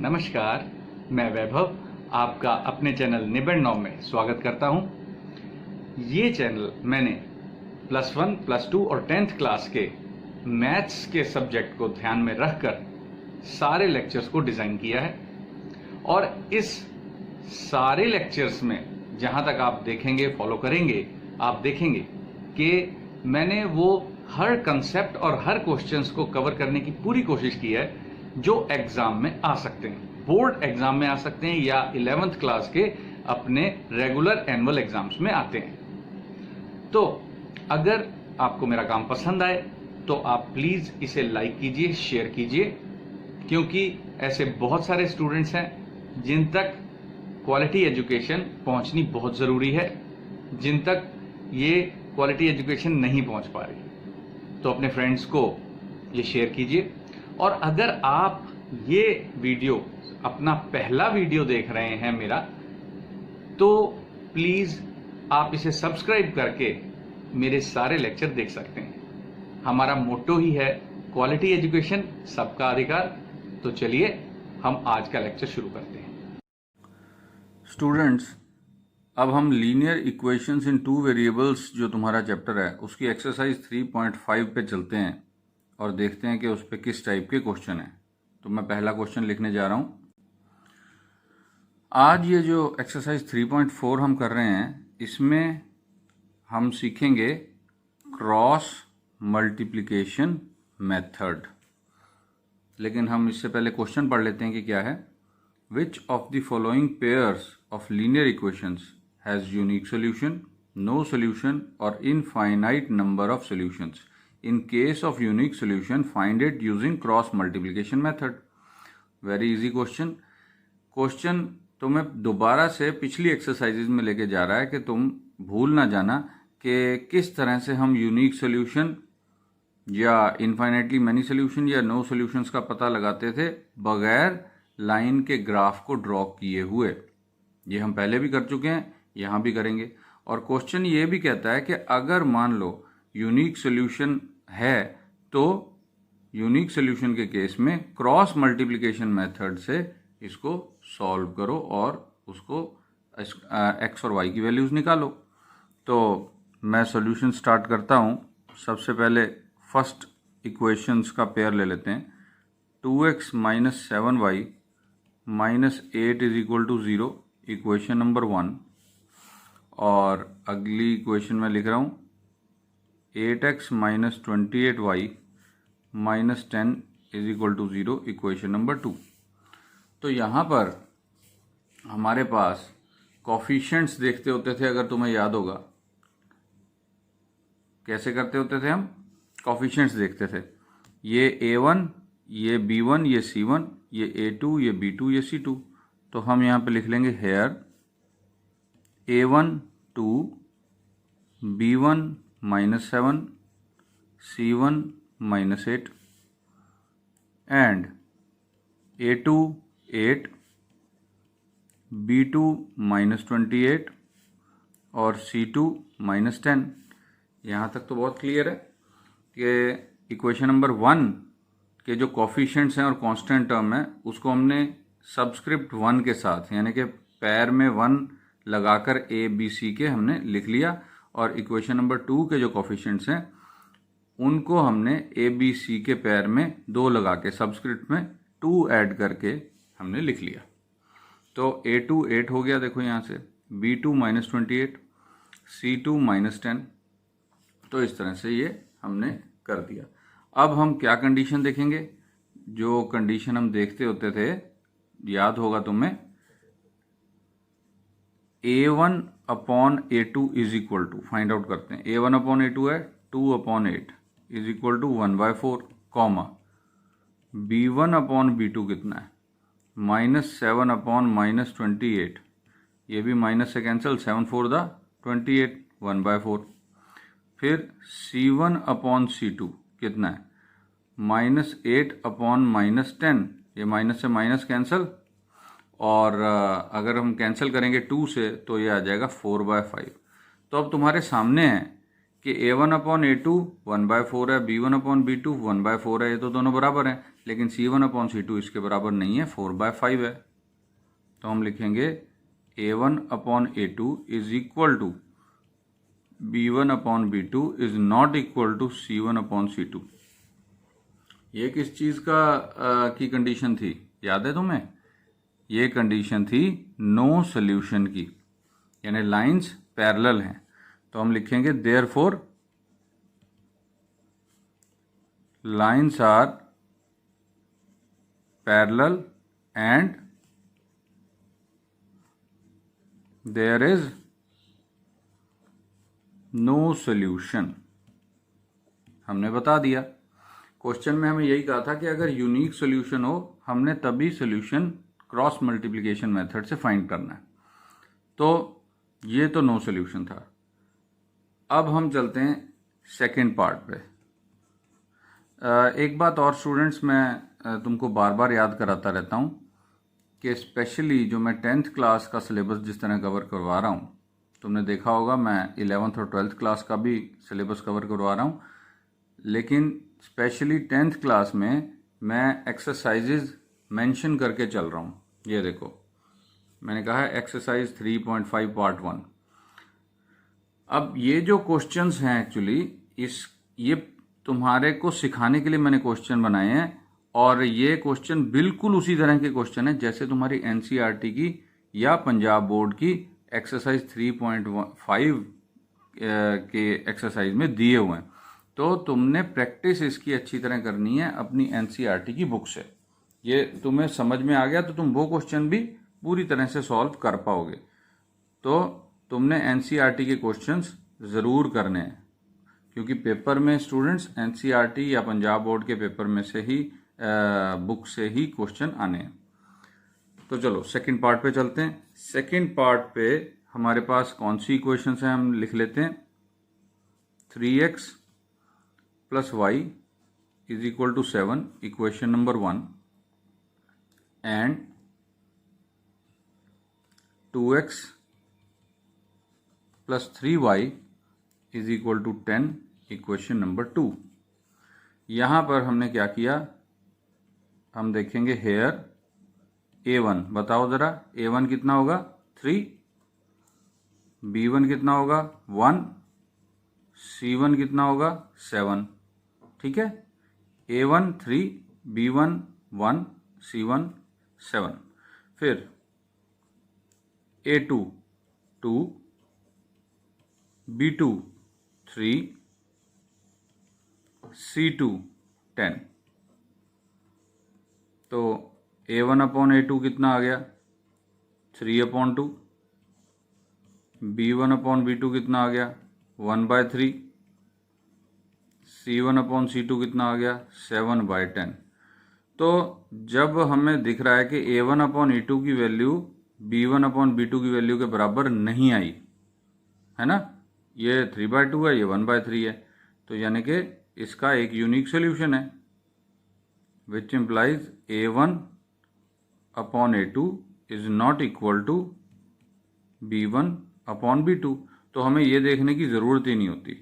नमस्कार, मैं वैभव आपका अपने चैनल निबंध 9 में स्वागत करता हूं। ये चैनल मैंने +1, +2 और 10th क्लास के मैथ्स के सब्जेक्ट को ध्यान में रखकर सारे लेक्चर्स को डिज़ाइन किया है और इस सारे लेक्चर्स में जहां तक आप देखेंगे, फॉलो करेंगे, आप देखेंगे कि मैंने वो हर कंसेप्ट और हर क्वेश्चंस को कवर करने की पूरी कोशिश की है जो एग्जाम में आ सकते हैं, बोर्ड एग्जाम में आ सकते हैं या 11th क्लास के अपने रेगुलर एनुअल एग्जाम्स में आते हैं। तो अगर आपको मेरा काम पसंद आए तो आप प्लीज इसे लाइक कीजिए, शेयर कीजिए, क्योंकि ऐसे बहुत सारे स्टूडेंट्स हैं जिन तक क्वालिटी एजुकेशन पहुंचनी बहुत जरूरी है, जिन तक ये क्वालिटी एजुकेशन नहीं पहुंच पा रही। तो अपने फ्रेंड्स को ये शेयर कीजिए और अगर आप ये वीडियो अपना पहला वीडियो देख रहे हैं मेरा, तो प्लीज आप इसे सब्सक्राइब करके मेरे सारे लेक्चर देख सकते हैं। हमारा मोटो ही है क्वालिटी एजुकेशन, सबका अधिकार। तो चलिए हम आज का लेक्चर शुरू करते हैं। स्टूडेंट्स, अब हम लीनियर इक्वेशंस इन 2 वेरिएबल्स जो तुम्हारा चैप्टर है उसकी एक्सरसाइज 3.5 पे चलते हैं और देखते हैं कि उस पर किस टाइप के क्वेश्चन हैं। तो मैं पहला क्वेश्चन लिखने जा रहा हूँ। आज ये जो एक्सरसाइज 3.4 हम कर रहे हैं, इसमें हम सीखेंगे क्रॉस मल्टीप्लिकेशन मेथड। लेकिन हम इससे पहले क्वेश्चन पढ़ लेते हैं कि क्या है। Which of the following pairs of linear equations has unique solution, no solution और infinite number of solutions? In case of unique solution, find it using cross multiplication method. Very easy question. Question तुम्हें दोबारा से पिछली exercises में लेके जा रहा है कि तुम भूल ना जाना कि किस तरह से हम यूनिक सोल्यूशन या इनफाइनाइटली मैनी सोल्यूशन या नो सोल्यूशंस का पता लगाते थे बगैर लाइन के ग्राफ को ड्रॉ किए हुए। ये हम पहले भी कर चुके हैं, यहाँ भी करेंगे। और क्वेश्चन ये भी कहता है कि अगर मान लो यूनिक सोल्यूशन है तो यूनिक सोल्यूशन के केस में क्रॉस मल्टीप्लिकेशन मेथड से इसको सॉल्व करो और उसको एक्स और वाई की वैल्यूज निकालो। तो मैं सॉल्यूशन स्टार्ट करता हूँ। सबसे पहले फर्स्ट इक्वेशंस का पेयर ले लेते हैं। 2x - 7y - 8 = 0, equation number 1। और अगली इक्वेशन में लिख रहा हूँ 8x - 28y - 10 = 0, इक्वेशन नंबर 2। तो यहाँ पर हमारे पास कोफिशिएंट्स देखते होते थे, अगर तुम्हें याद होगा। कैसे करते होते थे हम? कोफिशिएंट्स देखते थे। ये a1, ये b1, ये c1, ये a2, ये b2, ये c2। तो हम यहाँ पे लिख लेंगे hair a1 2, b1 -7, c1 -8 and a2 8, b2 -28 और c2 -10। यहाँ तक तो बहुत क्लियर है कि इक्वेशन नंबर 1 के जो कोफिशिएंट्स हैं और कांस्टेंट टर्म है उसको हमने सबस्क्रिप्ट 1 के साथ, यानी कि पैर में 1 लगाकर ए बी सी के हमने लिख लिया। और इक्वेशन नंबर 2 के जो कोफिशिएंट्स हैं उनको हमने ए बी सी के पैर में 2 लगा के सबस्क्रिप्ट में 2 ऐड करके हमने लिख लिया। तो a2 8 हो गया, देखो यहाँ से, b2 -28, c2 -10। तो इस तरह से ये हमने कर दिया। अब हम क्या कंडीशन देखेंगे? जो कंडीशन हम देखते होते थे, याद होगा तुम्हें, a1/a2 = फाइंड आउट करते हैं। a1/a2 है 2/8 = 1/4, कॉमा b1/b2 कितना है? -7/- 28, ये भी माइनस से कैंसिल, 7 4 28, 1/4। फिर c1/c2 कितना है? -8/- 10, ये माइनस से माइनस कैंसिल, और अगर हम कैंसिल करेंगे 2 से तो ये आ जाएगा 4/5। तो अब तुम्हारे सामने है कि A1/A2 1/4 है, B1/B2 1/4 है, ये तो दोनों बराबर हैं, लेकिन C1/C2 इसके बराबर नहीं है, 4/5 है। तो हम लिखेंगे A1/A2 is equal to B1/B2 is not equal to C1/C2। ये किस चीज़ की कंडीशन थी, याद है तुम्हें? ये कंडीशन थी नो सोल्यूशन की, यानी लाइंस पैरेलल हैं। तो हम लिखेंगे therefore lines are parallel and there is no solution. हमने बता दिया। क्वेश्चन में हमें यही कहा था कि अगर यूनिक सोल्यूशन हो हमने तभी सोल्यूशन क्रॉस मल्टीप्लिकेशन मेथड से फाइंड करना है। तो ये तो नो सोल्यूशन था। अब हम चलते हैं सेकंड पार्ट पे। एक बात और स्टूडेंट्स, मैं तुमको बार बार याद कराता रहता हूँ कि स्पेशली जो मैं 10th क्लास का सिलेबस जिस तरह कवर करवा रहा हूँ, तुमने देखा होगा मैं 11th और 12th क्लास का भी सिलेबस कवर करवा रहा हूँ, लेकिन स्पेशली 10th क्लास में मैं एक्सरसाइजेज मेंशन करके चल रहा हूँ। ये देखो, मैंने कहा है एक्सरसाइज 3.5 पार्ट 1। अब ये जो क्वेश्चंस हैं एक्चुअली ये तुम्हारे को सिखाने के लिए मैंने क्वेश्चन बनाए हैं, और ये क्वेश्चन बिल्कुल उसी तरह के क्वेश्चन है जैसे तुम्हारी एनसीईआरटी की या पंजाब बोर्ड की एक्सरसाइज 3.5 के एक्सरसाइज में दिए हुए हैं। तो तुमने प्रैक्टिस इसकी अच्छी तरह करनी है अपनी एनसीईआरटी की बुक से। ये तुम्हें समझ में आ गया तो तुम वो क्वेश्चन भी पूरी तरह से सॉल्व कर पाओगे। तो तुमने एनसीईआरटी के क्वेश्चंस ज़रूर करने हैं, क्योंकि पेपर में स्टूडेंट्स एनसीईआरटी या पंजाब बोर्ड के पेपर में से ही बुक से ही क्वेश्चन आने हैं। तो चलो सेकंड पार्ट पे चलते हैं। सेकंड पार्ट पे हमारे पास कौन सी इक्वेशंस हैं, हम लिख लेते हैं। 3x + y = 7, equation number 1, and 2x + 3y = 10, equation number 2। यहां पर हमने क्या किया, हम देखेंगे हेयर a1, बताओ जरा a1 कितना होगा 3, b1 कितना होगा 1, c1 कितना होगा 7। ठीक है, a1 3, b1 1, c1 7। फिर a2 2, b2 3, c2 10। तो a1/a2 कितना आ गया 3/2, b1/b2 कितना आ गया 1/3, c1/c2 कितना आ गया 7/10। तो जब हमें दिख रहा है कि a1/a2 की वैल्यू b1/b2 की वैल्यू के बराबर नहीं आई है ना, ये 3/2 है, ये 1/3 है, तो यानी कि इसका एक यूनिक सोल्यूशन है, which implies a1/a2 is not equal to b1/b2। तो हमें ये देखने की ज़रूरत ही नहीं होती।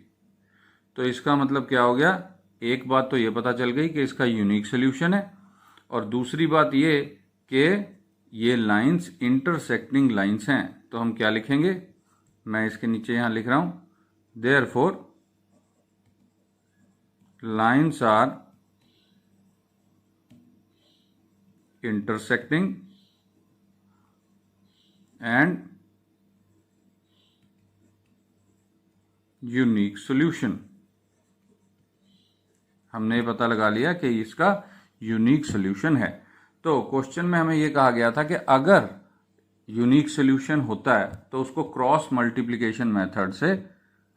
तो इसका मतलब क्या हो गया, एक बात तो ये पता चल गई कि इसका यूनिक सोल्यूशन है, और दूसरी बात ये कि ये लाइंस इंटरसेक्टिंग लाइंस हैं। तो हम क्या लिखेंगे, मैं इसके नीचे यहाँ लिख रहा हूँ, therefore lines are intersecting and unique solution. हमने पता लगा लिया कि इसका यूनिक सॉल्यूशन है। तो क्वेश्चन में हमें यह कहा गया था कि अगर यूनिक सॉल्यूशन होता है तो उसको क्रॉस मल्टीप्लिकेशन मेथड से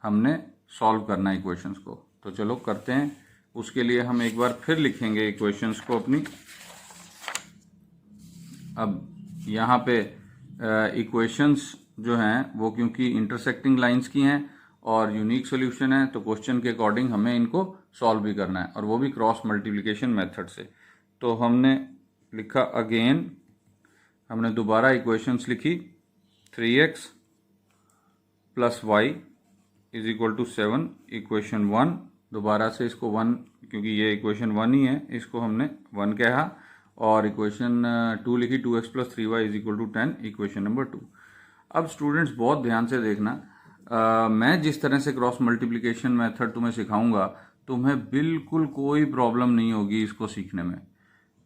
हमने सॉल्व करना है इक्वेशंस को। तो चलो करते हैं। उसके लिए हम एक बार फिर लिखेंगे इक्वेशंस को अपनी। अब यहाँ पे इक्वेशंस जो हैं वो क्योंकि इंटरसेक्टिंग लाइंस की हैं और यूनिक सॉल्यूशन है, तो क्वेश्चन के अकॉर्डिंग हमें इनको सॉल्व भी करना है, और वो भी क्रॉस मल्टीप्लिकेशन मेथड से। तो हमने लिखा अगेन, हमने दोबारा इक्वेशंस लिखी 3x + y is equal to 7, equation 1, दोबारा से इसको 1, क्योंकि ये इक्वेशन 1 ही है, इसको हमने 1 कहा, और इक्वेशन 2 लिखी 2x plus 3y is equal to 10, equation number 2। अब स्टूडेंट्स बहुत ध्यान से देखना, मैं जिस तरह से क्रॉस मल्टीप्लिकेशन मेथड तुम्हें सिखाऊंगा, तुम्हें बिल्कुल कोई प्रॉब्लम नहीं होगी इसको सीखने में।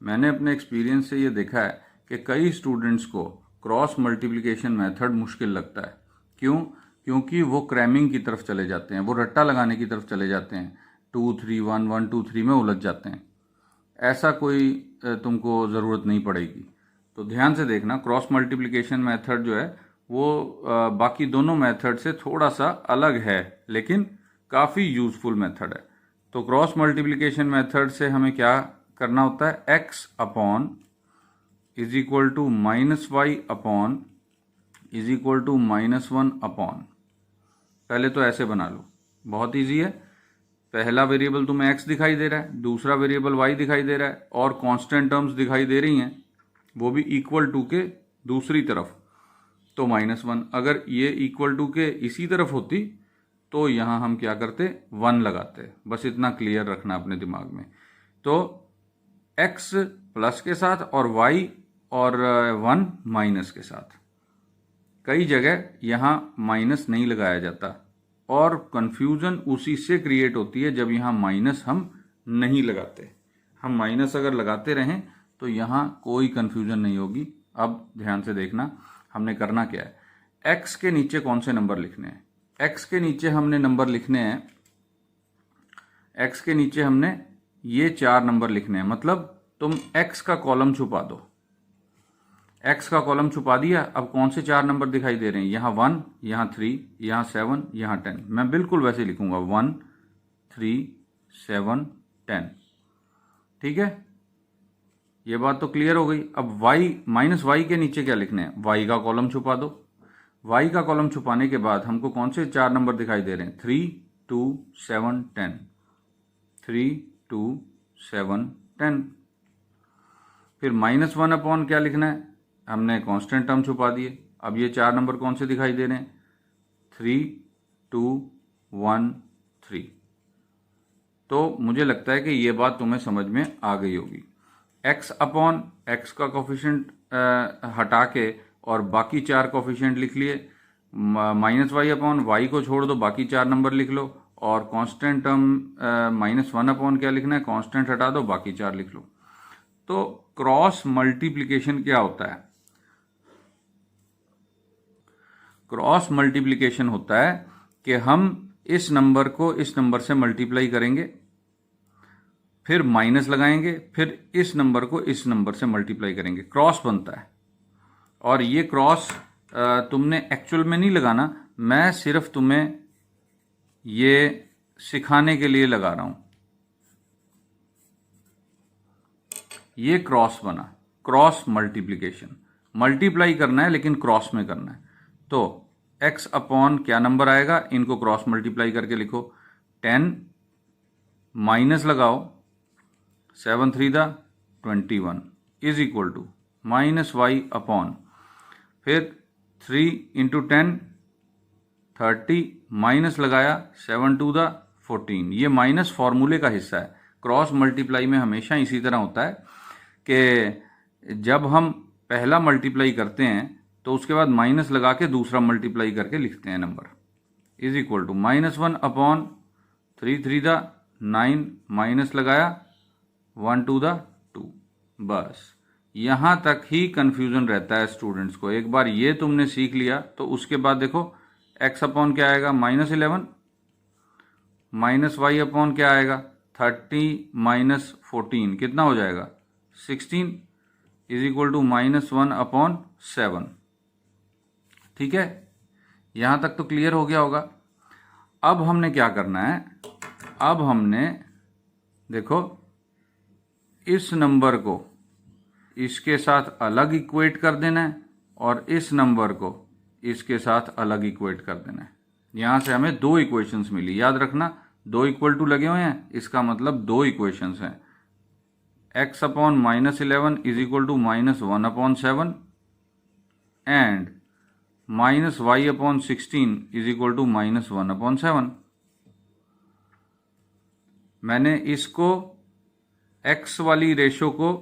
मैंने अपने एक्सपीरियंस से ये देखा है कि कई स्टूडेंट्स को क्रॉस मल्टीप्लिकेशन मेथड मुश्किल लगता है। क्यों? क्योंकि वो क्रैमिंग की तरफ चले जाते हैं, वो रट्टा लगाने की तरफ चले जाते हैं, 2 3 1 1 2 3 में उलझ जाते हैं। ऐसा कोई तुमको ज़रूरत नहीं पड़ेगी। तो ध्यान से देखना, क्रॉस मल्टीप्लिकेशन मेथड जो है वो बाकी दोनों मेथड से थोड़ा सा अलग है, लेकिन काफ़ी यूज़फुल मेथड है। तो क्रॉस मल्टीप्लिकेशन मेथड से हमें क्या करना होता है, x upon is equal to minus y upon is equal to -1 upon, पहले तो ऐसे बना लो, बहुत इजी है। पहला वेरिएबल तुम्हें x दिखाई दे रहा है, दूसरा वेरिएबल y दिखाई दे रहा है, और कांस्टेंट टर्म्स दिखाई दे रही हैं, वो भी इक्वल टू के दूसरी तरफ, तो -1। अगर ये इक्वल टू के इसी तरफ होती तो यहाँ हम क्या करते, 1 लगाते। बस इतना क्लियर रखना अपने दिमाग में। तो x प्लस के साथ और y और 1 माइनस के साथ। कई जगह यहाँ माइनस नहीं लगाया जाता और कंफ्यूजन उसी से क्रिएट होती है जब यहाँ माइनस हम नहीं लगाते। हम माइनस अगर लगाते रहें तो यहाँ कोई कंफ्यूजन नहीं होगी। अब ध्यान से देखना, हमने करना क्या है, x के नीचे कौन से नंबर लिखने हैं। x के नीचे हमने नंबर लिखने हैं, x के नीचे हमने ये 4 नंबर लिखने हैं। मतलब तुम x का कॉलम छुपा दो, x का कॉलम छुपा दिया। अब कौन से 4 नंबर दिखाई दे रहे हैं, यहाँ 1, यहाँ 3, यहाँ 7, यहाँ 10। मैं बिल्कुल वैसे लिखूंगा 1 3 7 10। ठीक है, ये बात तो क्लियर हो गई। अब y माइनस वाई के नीचे क्या लिखने हैं, y का कॉलम छुपा दो। y का कॉलम छुपाने के बाद हमको कौन से 4 नंबर दिखाई दे रहे हैं, 3 2 7 10, 3 2 7 10। फिर -1 अपॉन क्या लिखना है, हमने कांस्टेंट टर्म छुपा दिए। अब ये 4 नंबर कौन से दिखाई दे रहे हैं, 3 2 1 3। तो मुझे लगता है कि ये बात तुम्हें समझ में आ गई होगी। x अपॉन x का कोफिशिएंट हटा के और बाकी 4 कोफिशिएंट लिख लिए, -y अपॉन y को छोड़ दो, बाकी 4 नंबर लिख लो, और कांस्टेंट टर्म -1 अपॉन क्या लिखना है, कांस्टेंट हटा दो, बाकी 4 लिख लो। तो क्रॉस मल्टीप्लिकेशन क्या होता है, क्रॉस मल्टीप्लिकेशन होता है कि हम इस नंबर को इस नंबर से मल्टीप्लाई करेंगे, फिर माइनस लगाएंगे, फिर इस नंबर को इस नंबर से मल्टीप्लाई करेंगे, क्रॉस बनता है। और ये क्रॉस तुमने एक्चुअल में नहीं लगाना, मैं सिर्फ तुम्हें ये सिखाने के लिए लगा रहा हूं। ये क्रॉस बना, क्रॉस मल्टीप्लिकेशन, मल्टीप्लाई करना है लेकिन क्रॉस में करना है। तो x अपॉन क्या नंबर आएगा, इनको क्रॉस मल्टीप्लाई करके लिखो, 10 माइनस लगाओ 7 3 21 is equal to -y upon, फिर 3 इंटू 10 30 माइनस लगाया 7 2 14। ये माइनस फॉर्मूले का हिस्सा है। क्रॉस मल्टीप्लाई में हमेशा इसी तरह होता है कि जब हम पहला मल्टीप्लाई करते हैं तो उसके बाद माइनस लगा के दूसरा मल्टीप्लाई करके लिखते हैं number, is equal to -1 upon 3 3 9 minus लगाया 1 2 2। बस यहाँ तक ही कंफ्यूजन रहता है स्टूडेंट्स को। एक बार ये तुमने सीख लिया तो उसके बाद देखो x अपॉन क्या आएगा, -11, माइनस वाई अपॉन क्या आएगा, 30 14 कितना हो जाएगा, 16 इज इक्वल टू -1 अपॉन 7। ठीक है, यहां तक तो क्लियर हो गया होगा। अब हमने क्या करना है, अब हमने देखो इस नंबर को इसके साथ अलग इक्वेट कर देना है और इस नंबर को इसके साथ अलग इक्वेट कर देना है। यहां से हमें 2 इक्वेशंस मिली, याद रखना 2 इक्वल टू लगे हुए हैं, इसका मतलब 2 इक्वेशंस हैं। x upon -11 is equal to -1 upon 7 and minus y upon 16 is equal to minus 1 upon 7। मैंने इसको x वाली रेशो को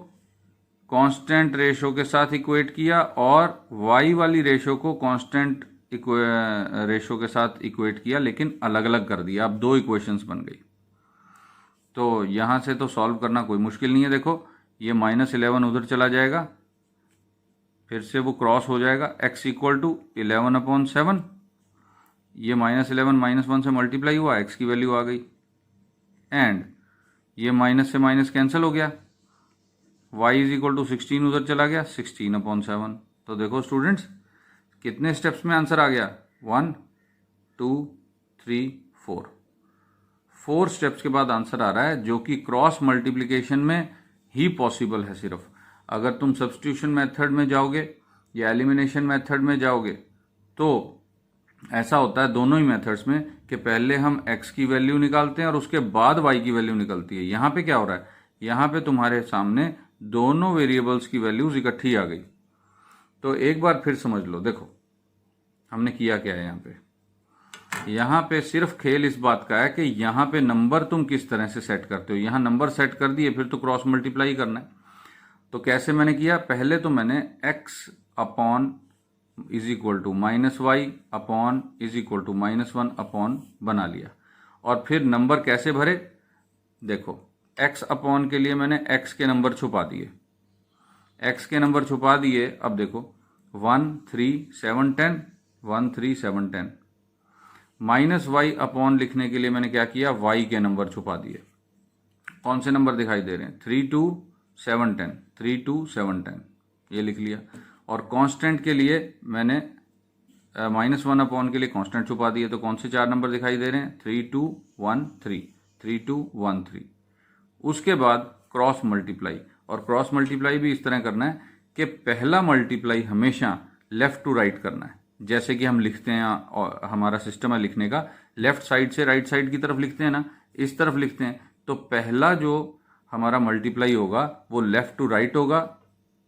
कांस्टेंट रेशो के साथ इक्वेट किया और y वाली रेशो को कांस्टेंट रेशो के साथ इक्वेट किया, लेकिन अलग अलग कर दिया। अब दो इक्वेशंस बन गई। तो यहां से तो सॉल्व करना कोई मुश्किल नहीं है। देखो ये -11 उधर चला जाएगा, फिर से वो क्रॉस हो जाएगा, x इक्वल टू 11 अपॉन 7। ये -11 -1 से मल्टीप्लाई हुआ, x की वैल्यू आ गई, एंड ये माइनस से माइनस कैंसिल हो गया, y इज इक्वल टू 16 उधर चला गया, 16 अपॉन 7। तो देखो स्टूडेंट्स कितने स्टेप्स में आंसर आ गया, 1 2 3 4। 4 स्टेप्स के बाद आंसर आ रहा है, जो कि क्रॉस मल्टीप्लिकेशन में ही पॉसिबल है। सिर्फ अगर तुम सब्स्टिट्यूशन मेथड में जाओगे या एलिमिनेशन मेथड में जाओगे तो ऐसा होता है दोनों ही मेथड्स में कि पहले हम x की वैल्यू निकालते हैं और उसके बाद y की वैल्यू निकलती है। यहां पे क्या हो रहा है, यहां पे तुम्हारे सामने दोनों वेरिएबल्स की वैल्यूज इकट्ठी आ गई। तो एक बार फिर समझ लो, देखो हमने किया क्या है। यहां पे सिर्फ खेल इस बात का है कि यहां पे नंबर तुम किस तरह से सेट करते हो। यहां नंबर सेट कर दिए, फिर तो क्रॉस मल्टीप्लाई करना है। तो कैसे मैंने किया, पहले तो मैंने x upon is equal to minus y upon is equal to -1 upon बना लिया, और फिर नंबर कैसे भरे, देखो x अपॉन के लिए मैंने x के नंबर छुपा दिए, x के नंबर छुपा दिए। अब देखो 1 3 7 10, 1 3 7 10। माइनस वाई अपॉन लिखने के लिए मैंने क्या किया, y के नंबर छुपा दिए। कौन से नंबर दिखाई दे रहे हैं, 3 2 7 10, 3 2 7 10, ये लिख लिया। और कांस्टेंट के लिए मैंने -1 अपॉन के लिए कांस्टेंट छुपा दिए। तो कौन से 4 नंबर दिखाई दे रहे हैं, 3 2 1 3, 3 2 1 3। उसके बाद क्रॉस मल्टीप्लाई, और क्रॉस मल्टीप्लाई भी इस तरह करना है कि पहला मल्टीप्लाई हमेशा लेफ्ट टू राइट करना है। जैसे कि हम लिखते हैं, और हमारा सिस्टम है लिखने का, लेफ्ट साइड से राइट साइड की तरफ लिखते हैं ना, इस तरफ लिखते हैं। तो पहला जो हमारा मल्टीप्लाई होगा वो लेफ्ट टू राइट होगा,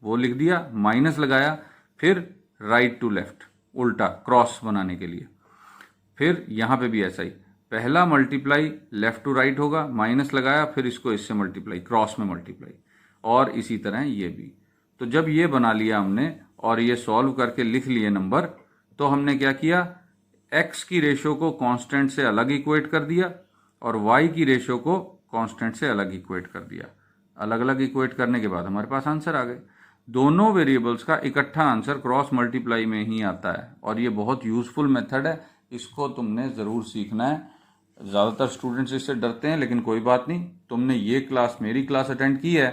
वो लिख दिया, माइनस लगाया, फिर राइट टू लेफ्ट, उल्टा क्रॉस बनाने के लिए। फिर यहां पे भी ऐसा ही, पहला मल्टीप्लाई लेफ्ट टू राइट होगा, माइनस लगाया, फिर इसको इससे मल्टीप्लाई, क्रॉस में मल्टीप्लाई, और इसी तरह ये भी। तो जब ये बना लिया हमने और ये सॉल्व करके लिख लिए नंबर, तो हमने क्या किया, x की रेशो को कांस्टेंट से अलग इक्वेट कर दिया और y की रेशो को कांस्टेंट से अलग इक्वेट कर दिया। अलग अलग इक्वेट करने के बाद हमारे पास आंसर आ गए। दोनों वेरिएबल्स का इकट्ठा आंसर क्रॉस मल्टीप्लाई में ही आता है, और ये बहुत यूजफुल मेथड है, इसको तुमने ज़रूर सीखना है। ज़्यादातर स्टूडेंट्स इससे डरते हैं, लेकिन कोई बात नहीं, तुमने ये क्लास, मेरी क्लास अटेंड की है,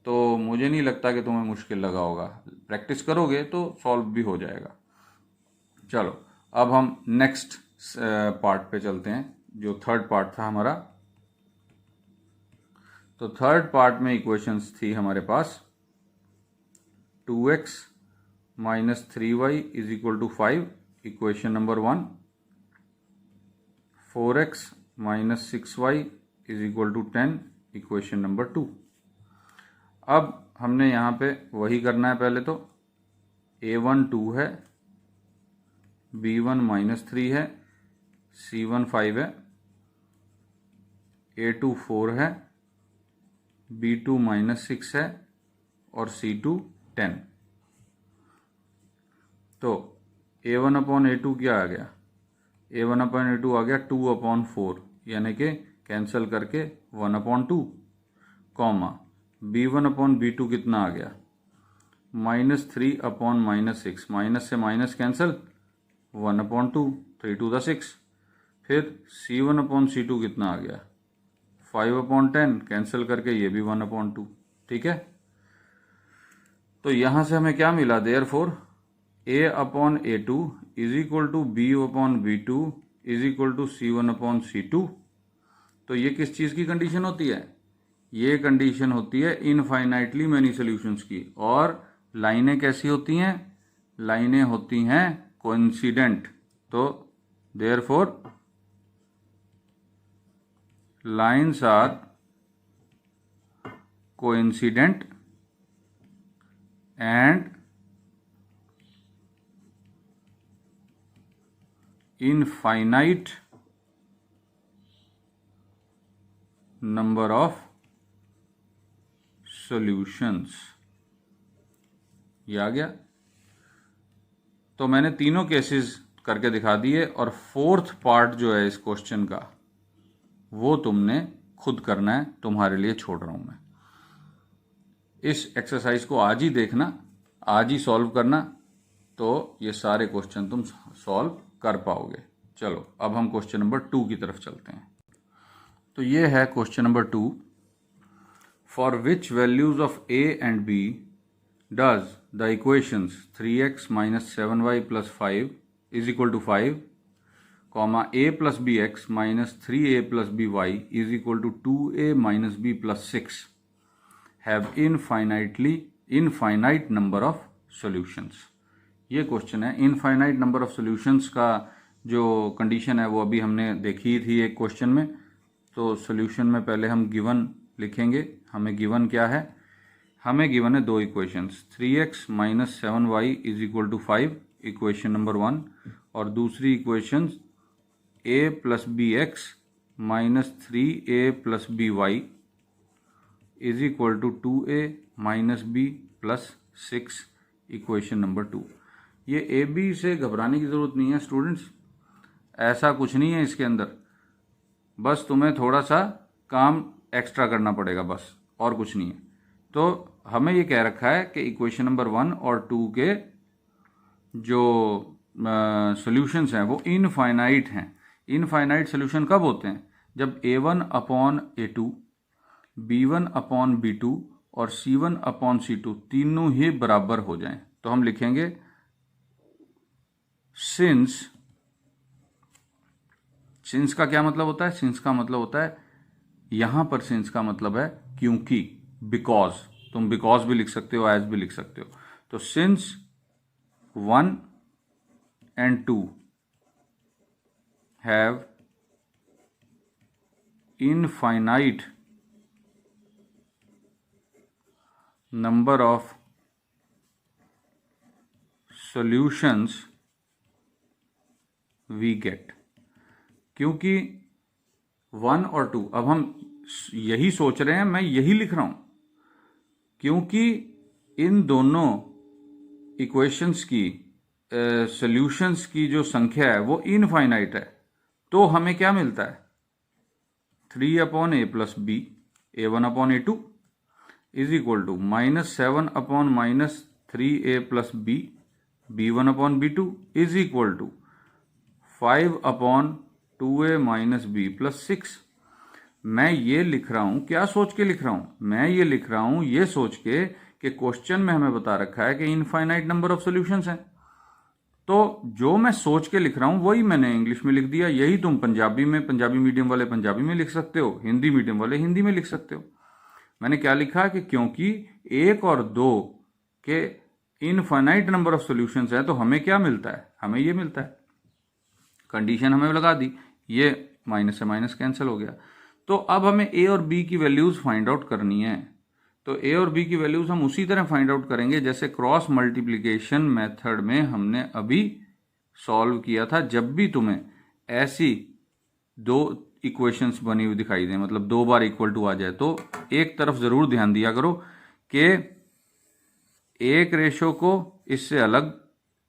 तो मुझे नहीं लगता कि तुम्हें मुश्किल लगा होगा। प्रैक्टिस करोगे तो सॉल्व भी हो जाएगा। चलो अब हम नेक्स्ट पार्ट पे चलते हैं, जो थर्ड पार्ट था हमारा। तो थर्ड पार्ट में इक्वेशंस थी हमारे पास 2x minus 3y is equal to 5, equation number 1, 4x minus 6y is equal to 10, equation number 2। अब हमने यहाँ पे वही करना है। पहले तो a1 2 है, b1 -3 है, c1 5 है, a2 4 है, b2 -6 है, और c2 10। तो a1 अपॉन a2 क्या आ गया, a1 अपॉन a2 आ गया 2 अपॉन 4, यानी कि कैंसिल करके 1 upon 2, comma b1 upon b2 कितना आ गया, -3 अपॉन -6, माइनस से माइनस कैंसिल, 1 अपॉन 2, 3 2 द 6। फिर c1 अपॉन c2 कितना आ गया, 5 अपॉन 10, कैंसिल करके ये भी 1 अपॉन 2। ठीक है, तो यहां से हमें क्या मिला, therefore a upon a2 is equal to b upon b2 is equal to c1 upon c2। तो ये किस चीज की कंडीशन होती है, ये कंडीशन होती है इनफाइनाइटली मैनी सॉल्यूशंस की। और लाइनें कैसी होती हैं, लाइनें होती हैं कोइंसिडेंट। तो therefore lines are coincident and infinite number of solutions. ये आ गया। तो मैंने तीनों केसेस करके दिखा दिए और फोर्थ पार्ट जो है इस क्वेश्चन का वो तुमने खुद करना है, तुम्हारे लिए छोड़ रहा हूं मैं। इस एक्सरसाइज को आज ही देखना, आज ही सॉल्व करना, तो ये सारे क्वेश्चन तुम सॉल्व कर पाओगे। चलो अब हम क्वेश्चन नंबर 2 की तरफ चलते हैं। तो ये है question number 2। For which values of a and b does the equations 3x minus 7y plus 5 is equal to 5, comma a plus b x minus 3a plus b y is equal to 2a minus b plus 6 have infinite number of solutions. ये question है। Infinite number of solutions का जो condition है वो अभी हमने देखी थी एक क्वेश्चन में। तो सॉल्यूशन में पहले हम गिवन लिखेंगे। हमें गिवन क्या है? हमें गिवन है दो equations, 3x minus 7y is equal to 5, equation number 1, और दूसरी equation a plus b x minus 3a plus b y is equal to 2a minus b plus 6, equation number 2। ये ए बी से घबराने की ज़रूरत नहीं है स्टूडेंट्स, ऐसा कुछ नहीं है इसके अंदर। बस तुम्हें थोड़ा सा काम एक्स्ट्रा करना पड़ेगा, बस, और कुछ नहीं है। तो हमें ये कह रखा है कि इक्वेशन नंबर 1 और 2 के जो सॉल्यूशंस हैं वो इनफाइनाइट हैं। इनफाइनाइट सॉल्यूशन कब होते हैं? जब a1 upon a2, b1 upon b2 और c1 अपॉन c2 तीनों ही बराबर हो जाएं। तो हम लिखेंगे सिंस का क्या मतलब होता है? सिंस का मतलब होता है, यहां पर सिंस का मतलब है क्योंकि, बिकॉज। तुम बिकॉज भी लिख सकते हो, एज भी लिख सकते हो। तो since 1 and 2 have infinite number of solutions we get। क्योंकि 1 और 2, अब हम यही सोच रहे हैं, मैं यही लिख रहा हूं, क्योंकि इन दोनों इक्वेशंस की सॉल्यूशंस की जो संख्या है वो इनफाइनाइट है। तो हमें क्या मिलता है? 3 upon a plus b, a1 upon a2 is equal to minus 7 upon minus 3a plus b, b1 upon b2 is equal to 5 upon 2a minus b plus 6। मैं ये लिख रहा हूं, क्या सोच के लिख रहा हूं? मैं ये लिख रहा हूं ये सोच के कि क्वेश्चन में हमें बता रखा है कि इनफाइनाइट नंबर ऑफ सॉल्यूशंस हैं। तो जो मैं सोच के लिख रहा हूं वही मैंने इंग्लिश में लिख दिया। यही तुम पंजाबी में, पंजाबी मीडियम वाले पंजाबी में लिख सकते हो, हिंदी मीडियम वाले हिंदी में लिख सकते हो। मैंने क्या लिखा कि क्योंकि 1 और 2 के इनफाइनाइट नंबर ऑफ सॉल्यूशंस है तो हमें क्या मिलता है? हमें ये मिलता है। कंडीशन हमें लगा दी, ये माइनस से माइनस कैंसिल हो गया। तो अब हमें ए और बी की वैल्यूज फाइंड आउट करनी है। तो ए और बी की वैल्यूज हम उसी तरह फाइंड आउट करेंगे जैसे क्रॉस मल्टीप्लिकेशन मेथड में हमने अभी सॉल्व किया था। जब भी तुम्हें ऐसी दो इक्वेशंस बनी हुई दिखाई दें, मतलब 2 बार इक्वल टू आ जाए, तो एक तरफ जरूर ध्यान दिया करो कि एक रेशो को इससे अलग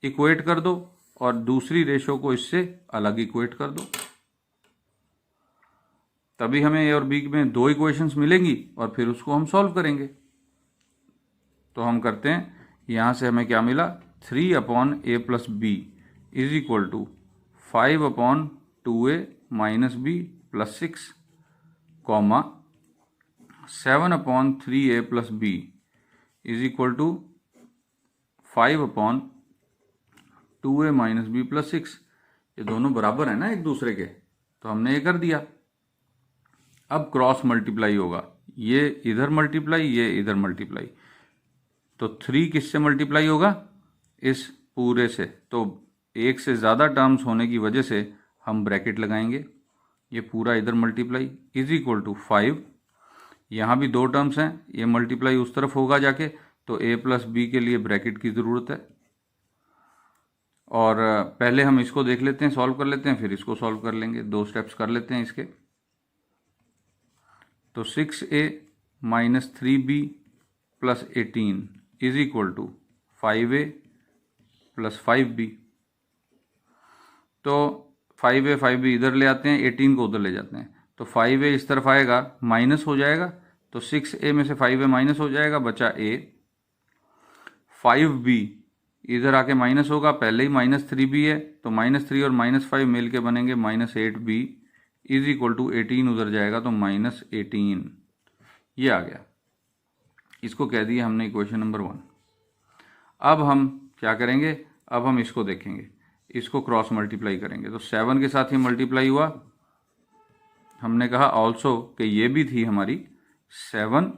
इक्वेट कर दो और दूसरी रेशो को इससे अलग इक्वेट कर दो, तभी हमें ए और बी में 2 इक्वेशंस मिलेंगी और फिर उसको हम सॉल्व करेंगे। तो हम करते हैं, यहां से हमें क्या मिला? 3 upon a plus b is equal to 5 upon 2a minus b plus 6, comma 7 upon 3a plus b is equal to 5 upon 2a minus b plus 6। ये दोनों बराबर है ना एक दूसरे के, तो हमने ये कर दिया। अब क्रॉस मल्टीप्लाई होगा, ये इधर मल्टीप्लाई, ये इधर मल्टीप्लाई। तो 3 किससे मल्टीप्लाई होगा? इस पूरे से। तो एक से ज़्यादा टर्म्स होने की वजह से हम ब्रैकेट लगाएंगे, ये पूरा इधर मल्टीप्लाई इज इक्वल टू 5। यहाँ भी 2 टर्म्स हैं, ये मल्टीप्लाई उस तरफ होगा जाके, तो a प्लस बी के लिए ब्रैकेट की ज़रूरत है। और पहले हम इसको देख लेते हैं, सॉल्व कर लेते हैं, फिर इसको सॉल्व कर लेंगे। 2 स्टेप्स कर लेते हैं इसके। तो 6a minus 3b plus 18 is equal to 5a plus 5b। तो 5a 5b इधर ले आते हैं, 18 को उधर ले जाते हैं, तो 5a इस तरफ आएगा, माइनस हो जाएगा, तो 6a में से 5a माइनस हो जाएगा, बचा a। 5b इधर आके माइनस होगा, पहले ही माइनस 3b है, तो माइनस 3 और माइनस 5 मिल के बनेंगे minus 8b is equal to 18 उधर जाएगा, तो माइनस 18। ये आ गया, इसको कह दिया हमने इक्वेशन नंबर 1। अब हम क्या करेंगे, अब हम इसको देखेंगे, इसको क्रॉस मल्टीप्लाई करेंगे। तो 7 के साथ ही मल्टीप्लाई हुआ, हमने कहा ऑल्सो कि ये भी थी हमारी 7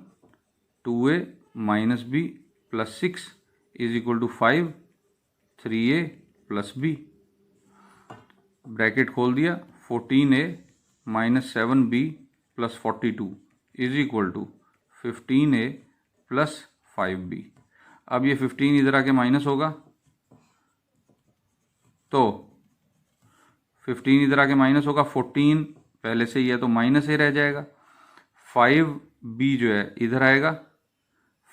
2a minus b plus 6 is equal to 5 3a plus b। Bracket खोल दिया, 14a minus 7b plus 42 is equal to 15a plus 5b। अब ये 15 इधर आके माइनस होगा, तो 15 इधर आके माइनस होगा, 14 पहले से ही है तो माइनस ही रह जाएगा। 5b जो है इधर आएगा,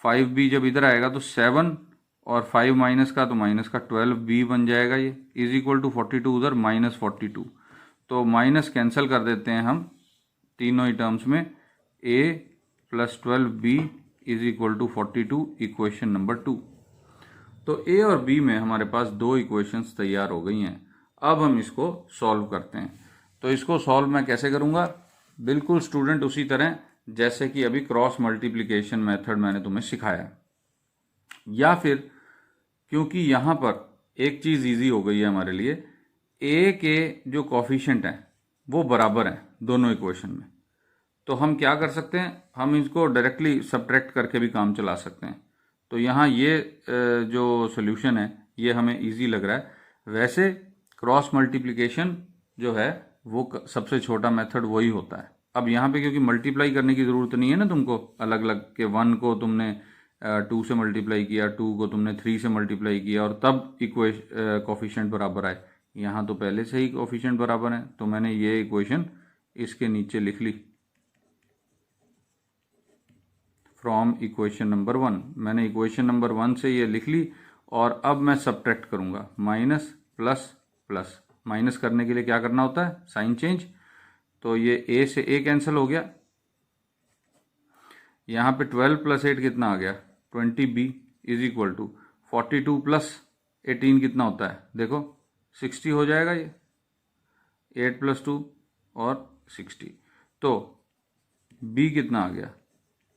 5b जब इधर आएगा तो 7 और 5 माइनस का, तो माइनस का 12b बन जाएगा, ये इज इक्वल टू 42 उधर माइनस 42। तो माइनस कैंसिल कर देते हैं हम तीनों ही टर्म्स में, a plus 12b is equal to 42 equation number 2। तो a और b में हमारे पास 2 इक्वेशंस तैयार हो गई हैं। अब हम इसको सॉल्व करते हैं। तो इसको सॉल्व मैं कैसे करूंगा, बिल्कुल स्टूडेंट उसी तरह जैसे कि अभी क्रॉस मल्टीप्लिकेशन मेथड मैंने तुम्हें सिखाया, या फिर क्योंकि यहाँ पर एक चीज़ इजी हो गई है हमारे लिए, a के जो कॉफिशिएंट हैं वो बराबर हैं दोनों इक्वेशन में, तो हम क्या कर सकते हैं, हम इसको डायरेक्टली सब्ट्रैक्ट करके भी काम चला सकते हैं। तो यहाँ ये जो सोल्यूशन है ये हमें इजी लग रहा है। वैसे क्रॉस मल्टीप्लिकेशन जो है वो सबसे छोटा मेथड वही होता है। अब यहाँ पे क्योंकि मल्टीप्लाई करने की ज़रूरत नहीं है ना तुमको, अलग अलग के 1 को तुमने 2 से मल्टीप्लाई किया, 2 को तुमने 3 से मल्टीप्लाई किया और तब कोफिशिएंट बराबर आए। यहाँ तो पहले से ही कोफिशिएंट बराबर है, तो मैंने ये इक्वेशन इसके नीचे लिख ली फ्रॉम इक्वेशन नंबर 1। मैंने इक्वेशन नंबर 1 से ये लिख ली और अब मैं सब्ट्रैक्ट करूंगा, माइनस प्लस प्लस। माइनस करने के लिए क्या करना होता है, साइन चेंज। तो ये a से a कैंसिल हो गया, यहाँ पे 12 प्लस 8 कितना आ गया, 20b is equal to 42 plus 18 कितना होता है, देखो 60 हो जाएगा ये, 8 प्लस 2 और 60। तो b कितना आ गया,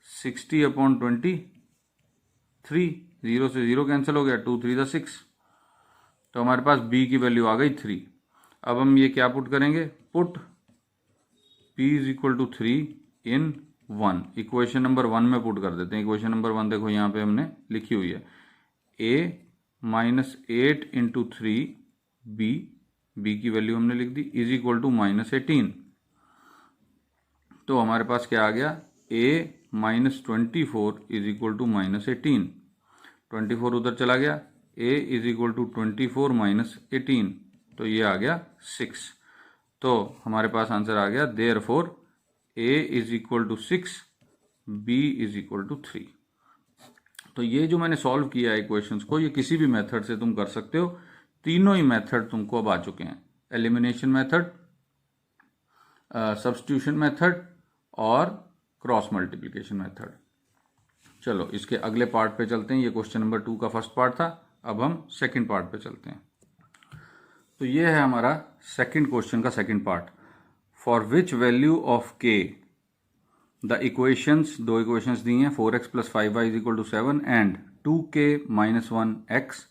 60 अपॉन 23, 0 से 0 कैंसिल हो गया, 2 3 6। तो हमारे पास b की वैल्यू आ गई 3। अब हम ये क्या पुट करेंगे, put p is equal to 3 in 1, equation number 1 में पुट कर देते हैं। इक्वेशन नंबर 1 देखो यहाँ पे हमने लिखी हुई है, a माइनस 8 इंटू 3 b की वैल्यू हमने लिख दी, इज इक्वल टू माइनस 18। तो हमारे पास क्या आ गया, a minus 24 is equal to minus 18। 24 उधर चला गया, a is equal to 24 minus 18, तो ये आ गया 6। तो हमारे पास आंसर आ गया, therefore a is equal to 6, b is equal to 3। तो ये जो मैंने सॉल्व किया है इक्वेशंस को, ये किसी भी मेथड से तुम कर सकते हो। तीनों ही मेथड तुमको अब आ चुके हैं, एलिमिनेशन मेथड, सब्स्टिट्यूशन मेथड और क्रॉस मल्टीप्लिकेशन मेथड। चलो इसके अगले पार्ट पे चलते हैं। ये क्वेश्चन नंबर 2 का फर्स्ट पार्ट था, अब हम सेकंड पार्ट पे चलते हैं। तो ये है हमारा सेकंड क्वेश्चन का second part. For which value of k the equations, 2 equations दी हैं, 4x plus 5y is equal to 7 and 2k minus 1x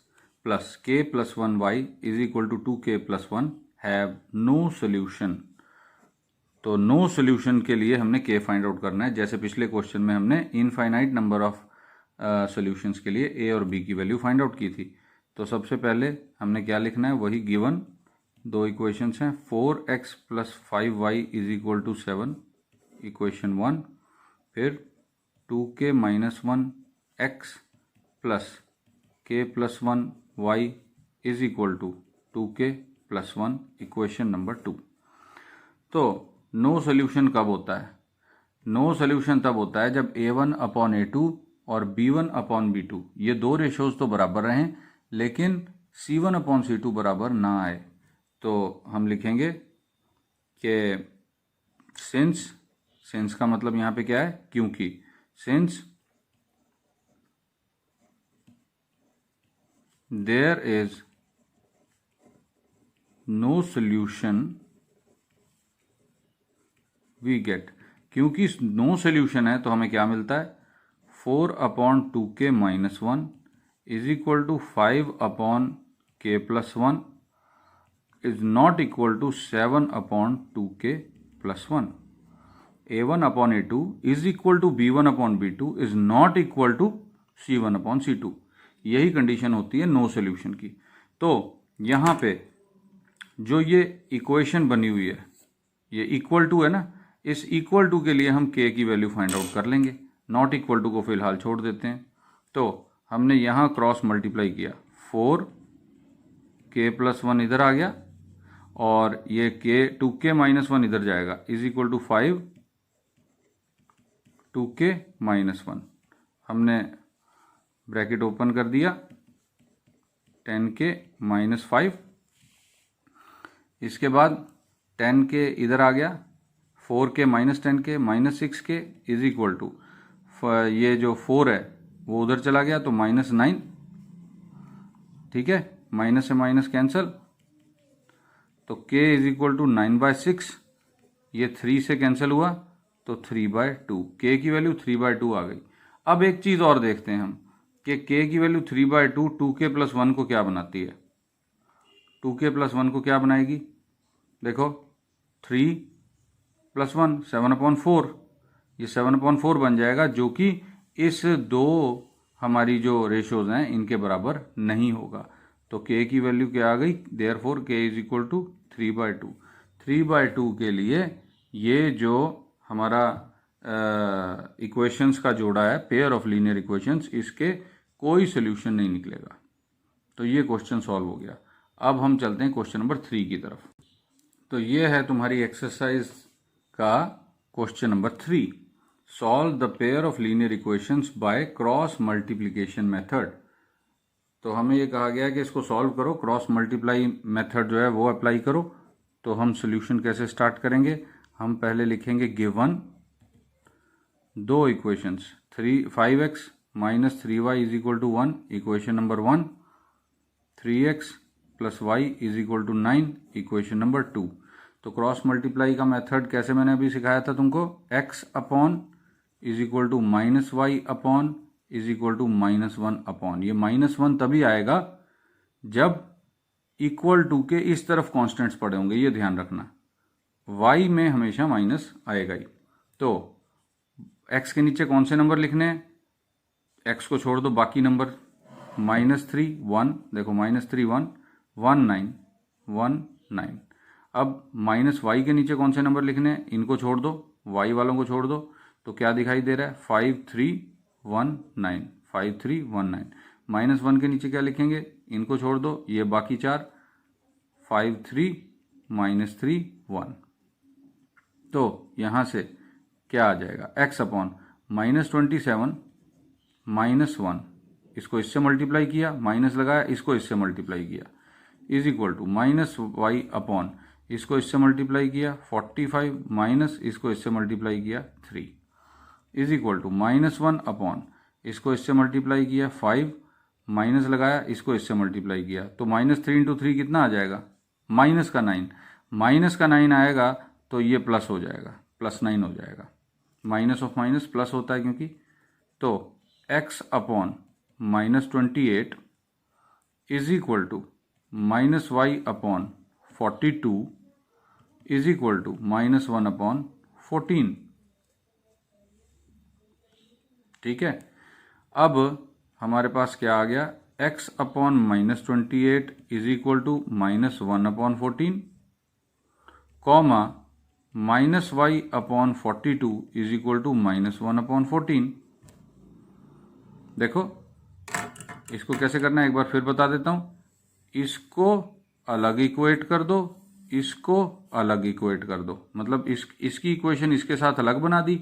plus k plus 1y is equal to 2k plus 1 have no solution. तो no solution के लिए हमने k find out करना है, जैसे पिछले क्वेश्चन में हमने इनफाइनाइट नंबर ऑफ सोल्यूशंस के लिए a और b की वैल्यू फाइंड आउट की थी। तो सबसे पहले हमने क्या लिखना है, वही गिवन 2 इक्वेशंस हैं, 4x plus 5y is equal to 7 equation 1, फिर 2k minus 1x plus k plus 1y is equal to 2k plus 1, equation number 2। तो नो सोल्यूशन कब होता है? नो सोल्यूशन तब होता है जब a1 अपॉन a2 और b1 अपॉन b2 ये दो रेशोज तो बराबर रहें, लेकिन c1 अपॉन c2 बराबर ना आए। तो हम लिखेंगे कि सिंस का मतलब यहाँ पे क्या है? क्योंकि since there is no solution we get, क्योंकि नो सोल्यूशन है तो हमें क्या मिलता है? 4 upon 2k minus 1 is equal to 5 upon k plus 1 is not equal to 7 upon 2k plus 1। a1 upon a2 is equal to b1 upon b2 is not equal to c1 upon c2। यही condition होती है no solution की। तो यहाँ पे जो ये equation बनी हुई है, ये इक्वल टू है ना, इस इक्वल टू के लिए हम k की वैल्यू फाइंड आउट कर लेंगे, नॉट इक्वल टू को फिलहाल छोड़ देते हैं। तो हमने यहाँ क्रॉस मल्टीप्लाई किया, 4k प्लस 1 इधर आ गया और ये k 2k माइनस 1 इधर जाएगा, is equal to 5 2k minus 1। हमने ब्रैकेट ओपन कर दिया, 10k माइनस 5। इसके बाद 10k इधर आ गया, 4k minus 10k minus 6k is equal to, ये जो 4 है वो उधर चला गया तो माइनस 9। ठीक है, माइनस से माइनस कैंसल, तो k इज इक्वल टू 9/6। ये 3 से कैंसिल हुआ तो 3/2, k की वैल्यू 3/2 आ गई। अब एक चीज़ और देखते हैं हम कि k की वैल्यू 3/2 2k प्लस 1 को क्या बनाती है? 2k प्लस 1 को क्या बनाएगी? देखो, 3 प्लस 1 7/4, ये 7/4 बन जाएगा, जो कि इस दो हमारी जो रेशोज हैं इनके बराबर नहीं होगा। तो k की वैल्यू क्या आ गई? Therefore k is equal to 3/2। 3/2 के लिए ये जो हमारा इक्वेशंस का जोड़ा है, पेयर ऑफ लीनियर इक्वेशंस, इसके कोई सोल्यूशन नहीं निकलेगा। तो ये क्वेश्चन सॉल्व हो गया। अब हम चलते हैं क्वेश्चन नंबर 3 की तरफ। तो ये है तुम्हारी एक्सरसाइज का question number 3। Solve the pair of linear equations by cross multiplication method. तो हमें ये कहा गया है कि इसको सॉल्व करो, क्रॉस मल्टीप्लाई मेथड जो है वो अप्लाई करो। तो हम सोल्यूशन कैसे स्टार्ट करेंगे? हम पहले लिखेंगे गिवन दो equations, 5x minus 3y is equal to 1, equation number 1, 3x plus y is equal to 9, equation number 2। तो क्रॉस मल्टीप्लाई का मेथड कैसे मैंने अभी सिखाया था तुमको, x upon is equal to minus y upon is equal to -1 upon. ये -1 तभी आएगा जब इक्वल टू के इस तरफ कॉन्स्टेंट्स पड़े होंगे, ये ध्यान रखना। y में हमेशा माइनस आएगा ही। तो x के नीचे कौन से नंबर लिखने हैं? x को छोड़ दो, बाकी नंबर -3 1, देखो -3 1 1 9 1 9। अब माइनस वाई के नीचे कौन से नंबर लिखने हैं? इनको छोड़ दो, y वालों को छोड़ दो। तो क्या दिखाई दे रहा है? 5 3 1 9, 5 3 1 9। -1 के नीचे क्या लिखेंगे? इनको छोड़ दो, ये बाकी 4, 5 3 -3 1। तो यहां से क्या आ जाएगा? x अपॉन -27 -1, इसको इससे मल्टीप्लाई किया, माइनस लगाया, इसको इससे मल्टीप्लाई किया, is equal to -y upon इसको इससे मल्टीप्लाई किया 45 माइनस इसको इससे मल्टीप्लाई किया 3, इज इक्वल टू -1 अपॉन इसको इससे मल्टीप्लाई किया 5 माइनस लगाया, इसको इससे मल्टीप्लाई किया, तो -3 इंटू 3 कितना आ जाएगा? -9। माइनस का 9 आएगा तो ये प्लस हो जाएगा, +9 हो जाएगा। माइनस ऑफ माइनस प्लस होता है क्योंकि। तो x upon -28 is equal to -y upon 42 is equal to -1 upon 14। ठीक है, अब हमारे पास क्या आ गया? x upon -28 is equal to -1 upon 14, comma -y upon 42 is equal to -1 upon 14। देखो इसको कैसे करना है एक बार फिर बता देता हूं। इसको अलग इक्वेट कर दो, इसको अलग इक्वेट कर दो, मतलब इसकी इक्वेशन इसके साथ अलग बना दी,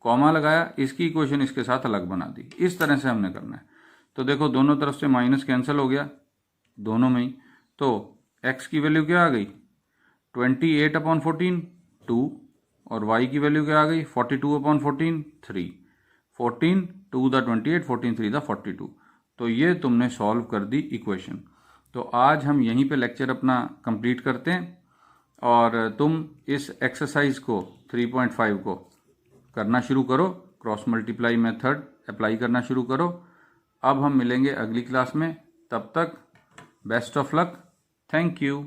कॉमा लगाया, इसकी इक्वेशन इसके साथ अलग बना दी। इस तरह से हमने करना है। तो देखो दोनों तरफ से माइनस कैंसिल हो गया दोनों में ही, तो x की वैल्यू क्या आ गई 28/14 2, और y की वैल्यू क्या आ गई 42/14 3, 14 2 द 28, 14 3 द 42। तो ये तुमने सॉल्व कर दी इक्वेशन। तो आज हम यहीं पे लेक्चर अपना कंप्लीट करते हैं, और तुम इस एक्सरसाइज को 3.5 को करना शुरू करो, क्रॉस मल्टीप्लाई मेथड अप्लाई करना शुरू करो। अब हम मिलेंगे अगली क्लास में, तब तक best of luck, thank you.